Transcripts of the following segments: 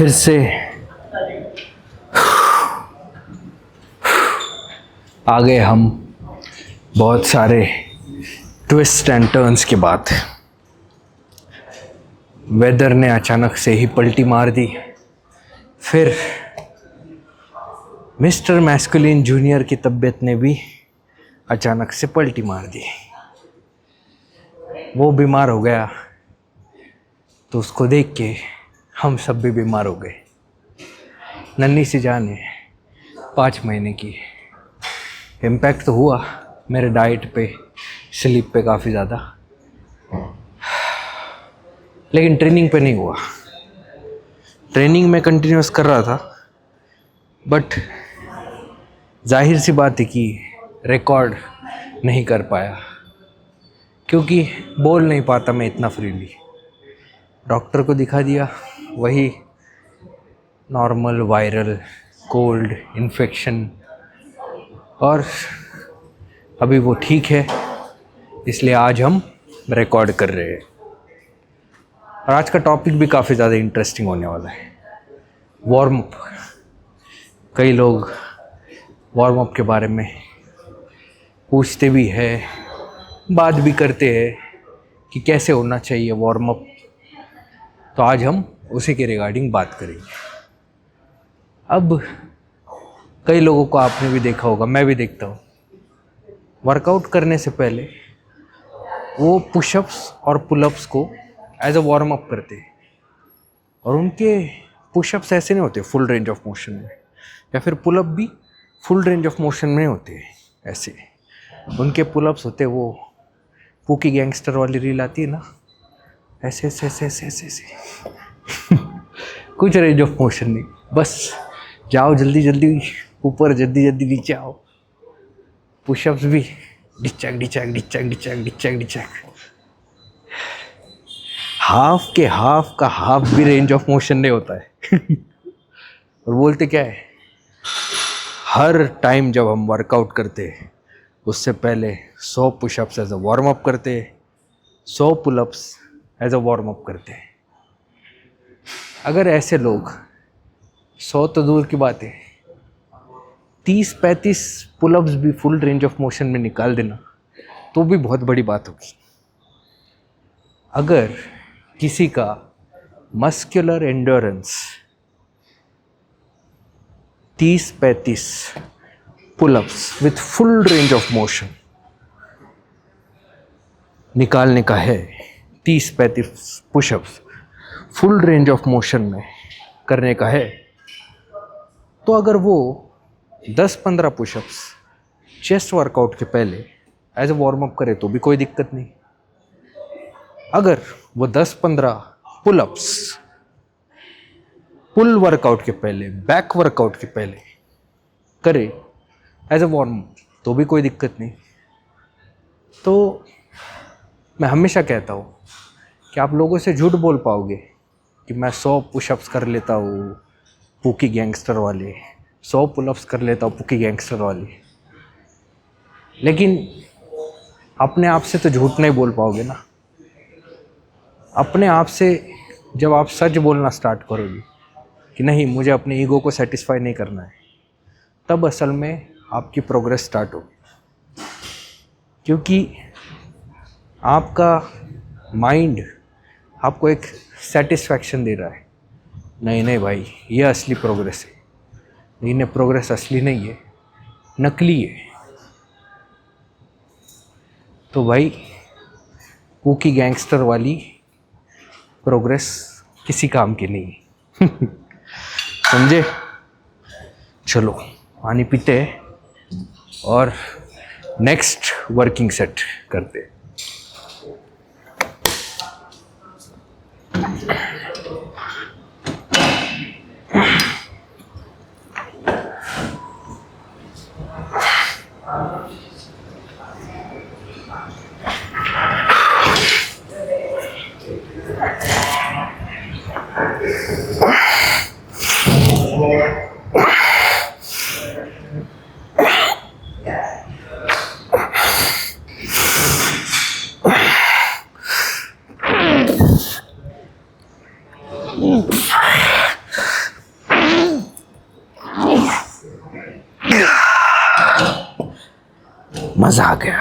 फिर से आ गए हम बहुत सारे ट्विस्ट एंड टर्न्स के बाद। वेदर ने अचानक से ही पलटी मार दी। फिर मिस्टर मैस्कुलिन जूनियर की तबीयत ने भी अचानक से पलटी मार दी। वो बीमार हो गया तो उसको देख के हम सब भी बीमार हो गए। नन्ही सी जान है 5 महीने की। इम्पैक्ट तो हुआ मेरे डाइट पे, स्लीप पे काफ़ी ज़्यादा, लेकिन ट्रेनिंग पे नहीं हुआ। ट्रेनिंग में कंटिन्यूस कर रहा था, बट जाहिर सी बात है कि रिकॉर्ड नहीं कर पाया क्योंकि बोल नहीं पाता मैं इतना फ्रीली। डॉक्टर को दिखा दिया, वही नॉर्मल वायरल कोल्ड इन्फेक्शन, और अभी वो ठीक है, इसलिए आज हम रिकॉर्ड कर रहे हैं। और आज का टॉपिक भी काफ़ी ज़्यादा इंटरेस्टिंग होने वाला है, वार्म अप। कई लोग वार्म अप के बारे में पूछते भी हैं, बात भी करते हैं कि कैसे होना चाहिए वार्म अप। तो आज हम उसी के रिगार्डिंग बात करेंगे। अब कई लोगों को आपने भी देखा होगा, मैं भी देखता हूँ, वर्कआउट करने से पहले वो पुशअप्स और पुलअप्स को एज अ वार्म अप करते हैं। और उनके पुशअप्स ऐसे नहीं होते फुल रेंज ऑफ मोशन में, या फिर पुलअप भी फुल रेंज ऑफ मोशन में होते हैं। ऐसे उनके पुलअप्स होते, वो पूकी गैंगस्टर वाली रील आती है ना, ऐसे ऐसे ऐसे ऐसे ऐसे ऐसे कुछ रेंज ऑफ मोशन नहीं, बस जाओ जल्दी जल्दी ऊपर, जल्दी जल्दी नीचे आओ। पुशअप्स भी डिचक डिचक डिचक डिचक डिचक डिचक। हाफ के हाफ का हाफ भी रेंज ऑफ मोशन नहीं होता है। और बोलते क्या है, हर टाइम जब हम वर्कआउट करते हैं उससे पहले 100 pushups as a warm up करते हैं, 100 pullups as a warm up करते हैं। अगर ऐसे लोग 100 तो दूर की बात है, 30-35 पुलअप्स भी फुल रेंज ऑफ मोशन में निकाल देना तो भी बहुत बड़ी बात होगी। अगर किसी का muscular endurance 30-35 pullups with full range of motion निकालने का है, 30-35 pushups full range of motion में करने का है, तो अगर वो 10-15 पुशअप्स चेस्ट वर्कआउट के पहले एज अ वार्म अप करे तो भी कोई दिक्कत नहीं। अगर वो 10-15 पुलअप्स पुल वर्कआउट के पहले, बैक वर्कआउट के पहले करे एज अ वार्म अप तो भी कोई दिक्कत नहीं। तो मैं हमेशा कहता हूँ कि आप लोगों से झूठ बोल पाओगे कि मैं 100 पुशअप्स कर लेता हूँ पूकी गैंगस्टर वाले, 100 पुलअप्स कर लेता हूँ पूकी गैंगस्टर वाले, लेकिन अपने आप से तो झूठ नहीं बोल पाओगे ना। अपने आप से जब आप सच बोलना स्टार्ट करोगे कि नहीं, मुझे अपने ईगो को सेटिस्फाई नहीं करना है, तब असल में आपकी प्रोग्रेस स्टार्ट होगी। क्योंकि आपका माइंड आपको एक सेटिस्फैक्शन दे रहा है, नहीं नहीं भाई ये असली प्रोग्रेस है। लेकिन ये प्रोग्रेस असली नहीं है, नकली है। तो भाई पूकी गैंगस्टर वाली प्रोग्रेस किसी काम की नहीं। समझे? चलो पानी पीते हैं और नेक्स्ट वर्किंग सेट करते हैं। मज़ा आ गया।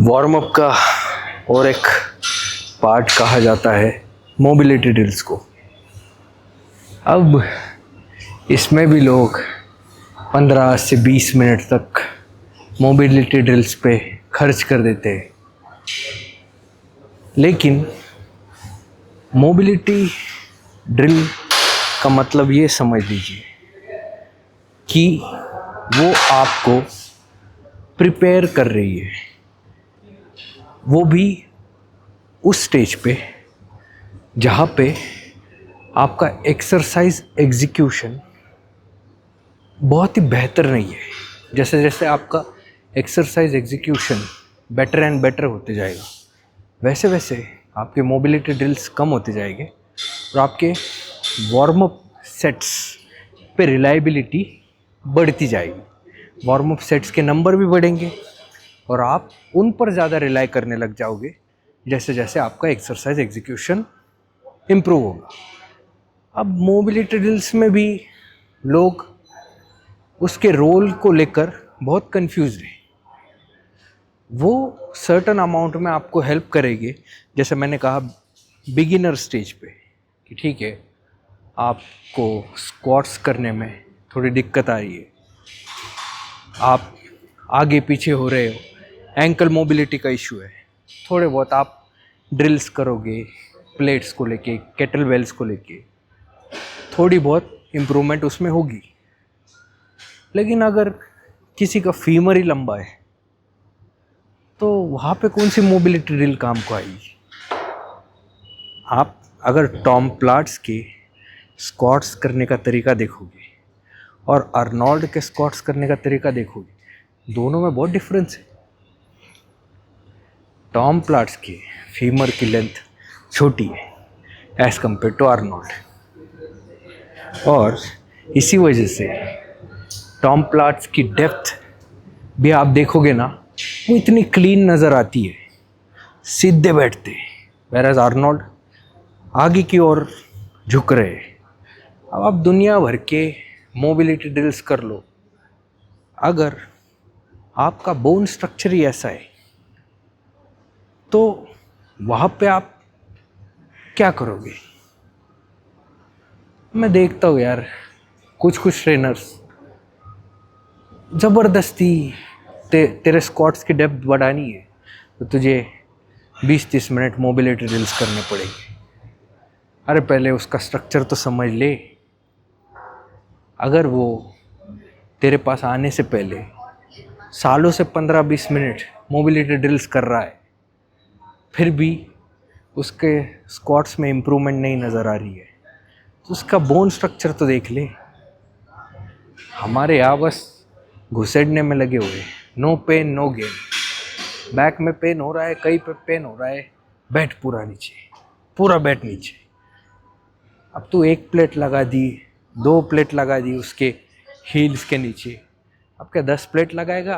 वार्म अप का और एक पार्ट कहा जाता है मोबिलिटी ड्रिल्स को। अब इसमें भी लोग 15 से 20 मिनट तक मोबिलिटी ड्रिल्स पे खर्च कर देते हैं, लेकिन मोबिलिटी ड्रिल का मतलब ये समझ लीजिए कि वो आपको प्रिपेयर कर रही है, वो भी उस स्टेज पे जहाँ पे आपका एक्सरसाइज एग्जीक्यूशन बहुत ही बेहतर नहीं है। जैसे जैसे आपका exercise execution better and better होते जाएगा, वैसे वैसे आपके मोबिलिटी ड्रिल्स कम होते जाएंगे और आपके वार्म अप सेट्स पे रिलायबिलिटी बढ़ती जाएगी। वार्म अप सेट्स के नंबर भी बढ़ेंगे और आप उन पर ज़्यादा रिलाई करने लग जाओगे जैसे जैसे आपका एक्सरसाइज एग्जीक्यूशन इम्प्रूव होगा। अब मोबिलिटी ड्रिल्स में भी लोग उसके रोल को लेकर बहुत कंफ्यूज हैं। वो सर्टन अमाउंट में आपको हेल्प करेंगे, जैसे मैंने कहा बिगिनर स्टेज पे कि ठीक है आपको स्क्वाट्स करने में थोड़ी दिक्कत आ रही है, आप आगे पीछे हो रहे हो, एंकल मोबिलिटी का इशू है, थोड़े बहुत आप ड्रिल्स करोगे प्लेट्स को लेके, केटल बेल्स को लेके, थोड़ी बहुत इम्प्रूवमेंट उसमें होगी। लेकिन अगर किसी का फीमर ही लंबा है तो वहाँ पे कौन सी मोबिलिटी ड्रिल काम को आएगी। आप अगर टॉम प्लाट्स के स्क्वाट्स करने का तरीका देखोगे और अर्नोल्ड के स्क्वाट्स करने का तरीका देखोगे, दोनों में बहुत डिफरेंस है। टॉम प्लाट्स की फीमर की लेंथ छोटी है एज़ कम्पेयर टू अर्नोल्ड, और इसी वजह से टॉम प्लाट्स की डेप्थ भी आप देखोगे ना, वो इतनी क्लीन नज़र आती है, सीधे बैठते, वैराज अर्नोल्ड आगे की ओर झुक रहे। अब आप दुनिया भर के मोबिलिटी ड्रिल्स कर लो, अगर आपका बोन स्ट्रक्चर ही ऐसा है तो वहाँ पे आप क्या करोगे। मैं देखता हूँ यार कुछ ट्रेनर्स ज़बरदस्ती तेरे स्क्वाट्स की डेप्थ बढ़ानी है तो तुझे 20-30 मिनट मोबिलिटी ड्रिल्स करने पड़ेंगे। अरे पहले उसका स्ट्रक्चर तो समझ ले। अगर वो तेरे पास आने से पहले सालों से 15-20 मिनट मोबिलिटी ड्रिल्स कर रहा है, फिर भी उसके स्क्वाट्स में इम्प्रूवमेंट नहीं नज़र आ रही है, तो उसका बोन स्ट्रक्चर तो देख ले। हमारे यहाँ बस घुसेड़ने में लगे हुए, no pain no gain. Back में पेन हो रहा है, कहीं पे पेन हो रहा है, बैठ पूरा नीचे, पूरा बैठ नीचे। अब तू 1 प्लेट लगा दी, 2 प्लेट लगा दी उसके हील्स के नीचे, अब क्या 10 प्लेट लगाएगा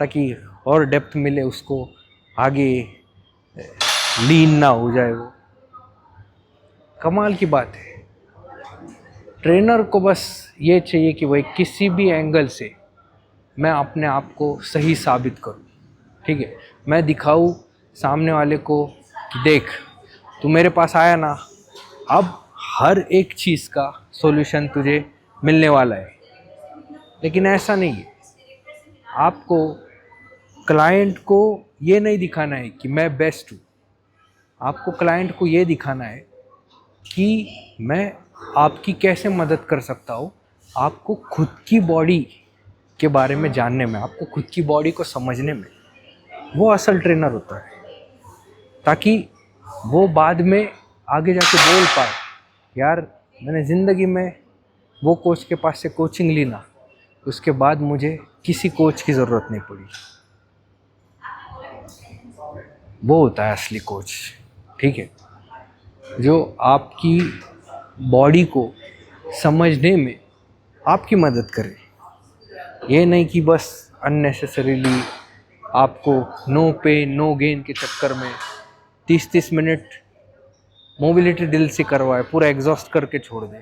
ताकि और डेप्थ मिले उसको, आगे लीन ना हो जाए वो। कमाल की बात है। ट्रेनर को बस ये चाहिए कि भाई किसी भी एंगल से मैं अपने आप को सही साबित करूं, ठीक है, मैं दिखाऊं सामने वाले को कि देख तू मेरे पास आया ना, अब हर एक चीज़ का सॉल्यूशन तुझे मिलने वाला है, लेकिन ऐसा नहीं है। आपको क्लाइंट को ये नहीं दिखाना है कि मैं बेस्ट हूँ, आपको क्लाइंट को ये दिखाना है कि मैं आपकी कैसे मदद कर सकता हूँ। आपको खुद की बॉडी के बारे में जानने में, आपको खुद की बॉडी को समझने में, वो असल ट्रेनर होता है, ताकि वो बाद में आगे जाके बोल पाए, यार मैंने ज़िंदगी में वो कोच के पास से कोचिंग ली ना, उसके बाद मुझे किसी कोच की ज़रूरत नहीं पड़ी। वो होता है असली कोच, ठीक है, जो आपकी बॉडी को समझने में आपकी मदद करे। ये नहीं कि बस अननेसेसरीली आपको नो पे नो गेन के चक्कर में 30-30 मिनट मोबिलिटी ड्रिल से करवाए, पूरा एग्जॉस्ट करके छोड़ दे।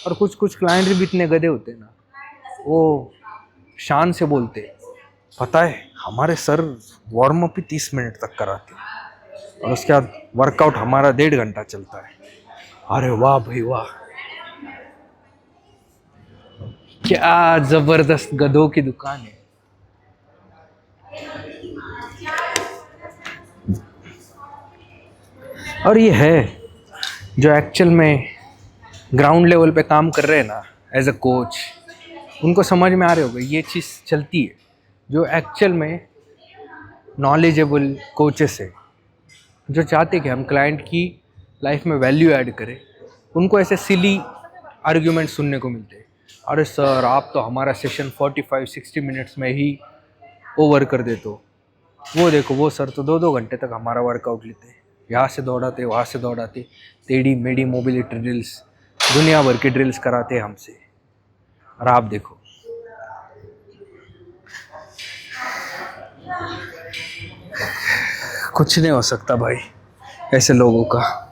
और कुछ कुछ क्लाइंट भी इतने गधे होते हैं ना, वो शान से बोलते, पता है हमारे सर वार्म अप ही 30 मिनट तक कराते हैं और उसके बाद वर्कआउट हमारा 1.5 घंटा चलता है। अरे वाह भाई वाह, क्या जबरदस्त गधों की दुकान है। और ये है जो एक्चुअल में ग्राउंड लेवल पे काम कर रहे हैं ना एज अ कोच, उनको समझ में आ रहे होगा ये चीज़ चलती है। जो एक्चुअल में नॉलेजेबल कोचेस है, जो चाहते कि हम क्लाइंट की लाइफ में वैल्यू ऐड करें, उनको ऐसे सिली आर्ग्यूमेंट सुनने को मिलते हैं। अरे सर आप तो हमारा सेशन 45-60 मिनट्स में ही ओवर कर देते हो, वो देखो वो सर तो 2-2 घंटे तक हमारा वर्कआउट लेते हैं, यहाँ से दौड़ाते वहाँ से दौड़ाते, टेढ़ी मेढ़ी मोबिलिटी ड्रिल्स, दुनिया भर की ड्रिल्स कराते हैं हमसे। और आप देखो, कुछ नहीं हो सकता भाई ऐसे लोगों का।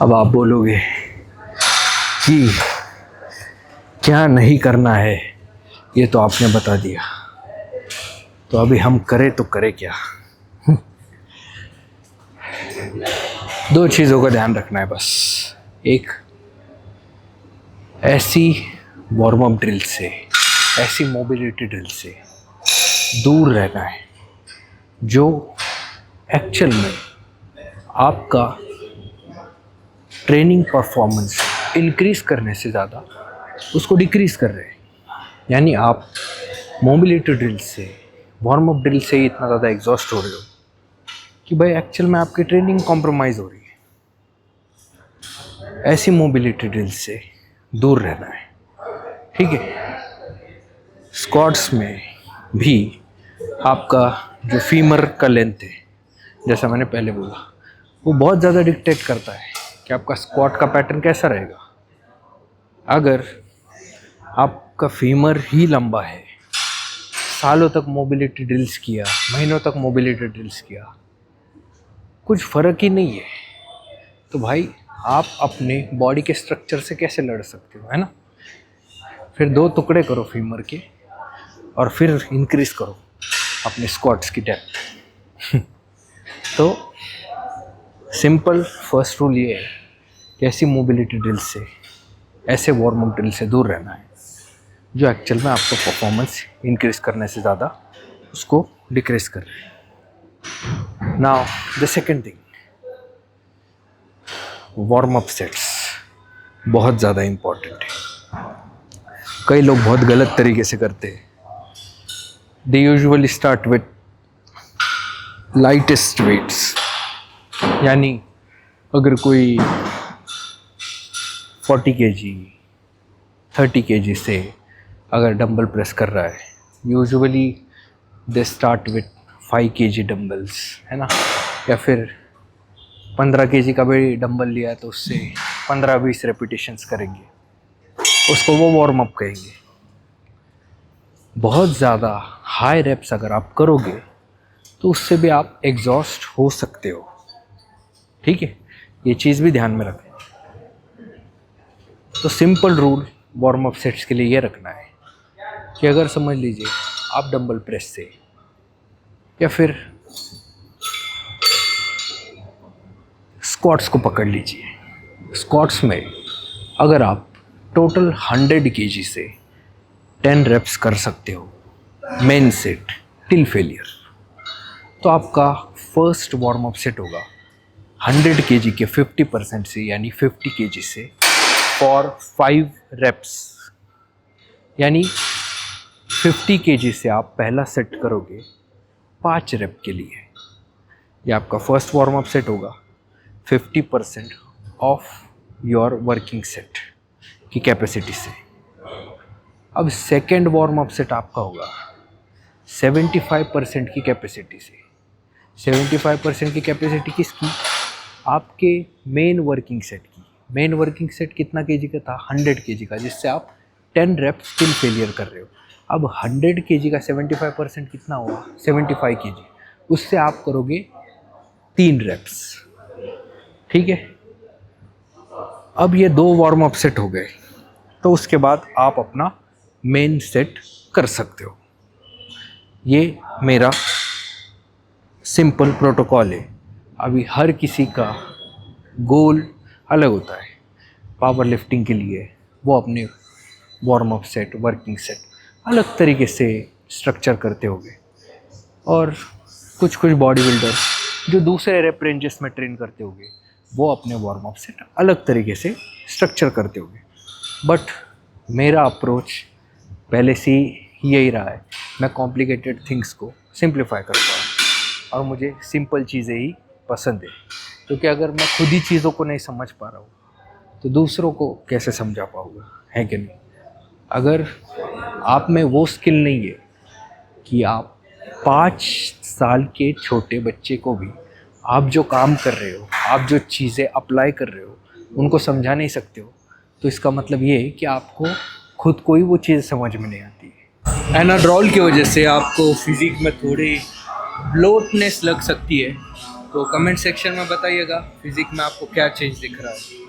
अब आप बोलोगे कि क्या नहीं करना है, ये तो आपने बता दिया, तो अभी हम करें तो करें क्या। 2 चीज़ों का ध्यान रखना है बस। एक, ऐसी वार्म अप ड्रिल से, ऐसी मोबिलिटी ड्रिल से दूर रहना है। जो एक्चुअल में आपका ट्रेनिंग परफॉर्मेंस इंक्रीज करने से ज़्यादा उसको डिक्रीज़ कर रहे हैं। यानी आप मोबिलिटी ड्रिल से, वार्म अप ड्रिल से ही इतना ज़्यादा एग्जॉस्ट हो रहे हो कि भाई एक्चुअल में आपकी ट्रेनिंग कॉम्प्रोमाइज़ हो रही है। ऐसी मोबिलिटी ड्रिल से दूर रहना है, ठीक है। स्क्वाट्स में भी आपका जो फीमर का लेंथ है, जैसा मैंने पहले बोला, वो बहुत ज़्यादा डिक्टेट करता है कि आपका स्क्वाट का पैटर्न कैसा रहेगा। अगर आपका फीमर ही लंबा है, सालों तक मोबिलिटी ड्रिल्स किया, महीनों तक मोबिलिटी ड्रिल्स किया, कुछ फ़र्क ही नहीं है, तो भाई आप अपने बॉडी के स्ट्रक्चर से कैसे लड़ सकते हो, है ना। फिर 2 टुकड़े करो फीमर के और फिर इंक्रीज़ करो अपने स्क्वाट्स की डेप्थ। तो सिंपल फर्स्ट रूल ये है कि ऐसी मोबिलिटी ड्रिल से, ऐसे वार्म अप ड्रिल से दूर रहना है जो एक्चुअल में आपका परफॉर्मेंस इंक्रीज़ करने से ज़्यादा उसको डिक्रीज़ कर रहे हैं। Now the second thing, warm up sets बहुत ज़्यादा इम्पॉर्टेंट है। कई लोग बहुत गलत तरीके से करते हैं। They usually start with lightest weights, यानी अगर कोई 40 kg 30 kg से अगर डंबल प्रेस कर रहा है, usually they start with 5 kg dumbbells, है ना, या फिर 15 kg का भी डंबल लिया है तो उससे 15-20 रेपिटेशंस करेंगे, उसको वो वार्म अप कहेंगे। बहुत ज़्यादा हाई रेप्स अगर आप करोगे तो उससे भी आप एग्जॉस्ट हो सकते हो, ठीक है, ये चीज़ भी ध्यान में रखना। तो simple rule warm up sets के लिए ये रखना है कि अगर समझ लीजिए आप डंबल प्रेस से या फिर स्क्वाट्स को पकड़ लीजिए। स्क्वाट्स में अगर आप टोटल 100 kg से 10 रेप्स कर सकते हो मेन सेट टिल फेलियर, तो आपका फर्स्ट वार्म अप सेट होगा 100 kg के 50% से, यानी 50 kg से फॉर 5 रेप्स। यानी 50 kg से आप पहला सेट करोगे 5 रेप के लिए। ये आपका फर्स्ट वार्म अप सेट होगा 50% ऑफ योर वर्किंग सेट की कैपेसिटी से। अब सेकेंड वार्म अप सेट आपका होगा 75% की कैपेसिटी से। 75% की कैपेसिटी किसकी? आपके मेन वर्किंग सेट की। मेन वर्किंग सेट कितना केजी का था? 100 kg का, जिससे आप 10 रेप्स स्टिल फेलियर कर रहे हो। अब 100 kg का 75% कितना हुआ? 75 kg। उससे आप करोगे 3 रेप्स, ठीक है। अब ये 2 वार्म अप सेट हो गए, तो उसके बाद आप अपना मेन सेट कर सकते हो। ये मेरा सिंपल प्रोटोकॉल है। अभी हर किसी का गोल अलग होता है। पावर लिफ्टिंग के लिए वो अपने warm up set, working set अलग तरीके से स्ट्रक्चर करते होंगे, और कुछ बॉडी बिल्डर जो दूसरे रेप रेंजेस में ट्रेन करते होंगे वो अपने वार्म अप सेट अलग तरीके से स्ट्रक्चर करते होंगे। बट मेरा अप्रोच पहले से ही यही रहा है, मैं कॉम्प्लिकेटेड थिंग्स को सिंप्लीफाई करता हूँ और मुझे सिंपल चीज़ें ही पसंद है। क्योंकि अगर मैं खुद ही चीज़ों को नहीं समझ पा रहा हूँ तो दूसरों को कैसे समझा पाऊँगा, है कि नहीं। अगर आप में वो स्किल नहीं है कि आप 5 साल के छोटे बच्चे को भी आप जो काम कर रहे हो, आप जो चीज़ें अप्लाई कर रहे हो, उनको समझा नहीं सकते हो, तो इसका मतलब ये है कि आपको खुद को ही वो चीज़ समझ में नहीं आती है। एनाड्रॉल की वजह से आपको फिजिक में थोड़ी ब्लोटनेस लग सकती है, तो कमेंट सेक्शन में बताइएगा फिजिक में आपको क्या चेंज दिख रहा है।